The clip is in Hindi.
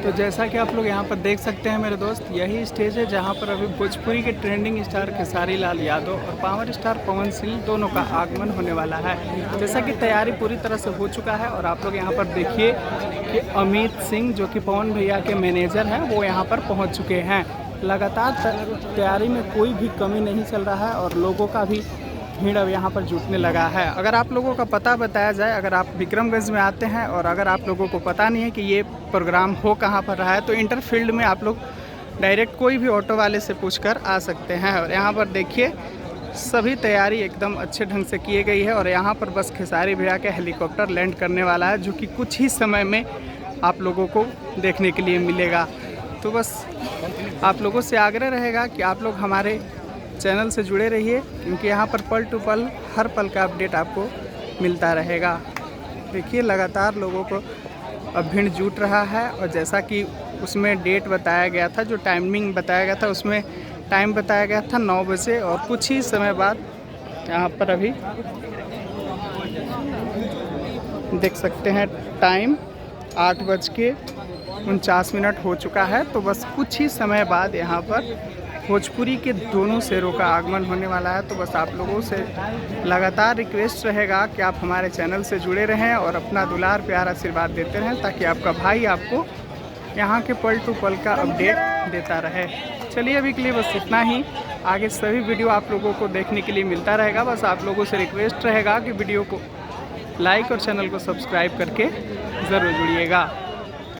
तो जैसा कि आप लोग यहाँ पर देख सकते हैं मेरे दोस्त, यही स्टेज है जहाँ पर अभी भोजपुरी के ट्रेंडिंग स्टार खेसारी लाल यादव और पावर स्टार पवन सिंह दोनों का आगमन होने वाला है। जैसा कि तैयारी पूरी तरह से हो चुका है और आप लोग यहाँ पर देखिए कि अमित सिंह जो कि पवन भैया के मैनेजर हैं वो यहाँ पर पहुँच चुके हैं। लगातार तैयारी में कोई भी कमी नहीं चल रहा है और लोगों का भी भीड़ अब यहाँ पर जुटने लगा है। अगर आप लोगों का पता बताया जाए, अगर आप विक्रमगंज में आते हैं और अगर आप लोगों को पता नहीं है कि ये प्रोग्राम हो कहाँ पर रहा है, तो इंटरफील्ड में आप लोग डायरेक्ट कोई भी ऑटो वाले से पूछकर आ सकते हैं। और यहाँ पर देखिए सभी तैयारी एकदम अच्छे ढंग से की गई है और यहाँ पर बस खेसारी भैया के हेलीकॉप्टर लैंड करने वाला है, जो कि कुछ ही समय में आप लोगों को देखने के लिए मिलेगा। तो बस आप लोगों से आग्रह रहेगा कि आप लोग हमारे चैनल से जुड़े रहिए, क्योंकि यहाँ पर पल टू पल हर पल का अपडेट आपको मिलता रहेगा। देखिए लगातार लोगों को अब भीड़ जुट रहा है और जैसा कि उसमें डेट बताया गया था, जो टाइमिंग बताया गया था, उसमें टाइम बताया गया था 9 बजे और कुछ ही समय बाद यहाँ पर अभी देख सकते हैं टाइम 8:49 हो चुका है। तो बस कुछ ही समय बाद यहाँ पर भोजपुरी के दोनों शेरों का आगमन होने वाला है। तो बस आप लोगों से लगातार रिक्वेस्ट रहेगा कि आप हमारे चैनल से जुड़े रहें और अपना दुलार प्यार आशीर्वाद देते रहें, ताकि आपका भाई आपको यहाँ के पल टू पल का अपडेट देता रहे। चलिए अभी के लिए बस इतना ही, आगे सभी वीडियो आप लोगों को देखने के लिए मिलता रहेगा। बस आप लोगों से रिक्वेस्ट रहेगा कि वीडियो को लाइक और चैनल को सब्सक्राइब करके ज़रूर जुड़िएगा।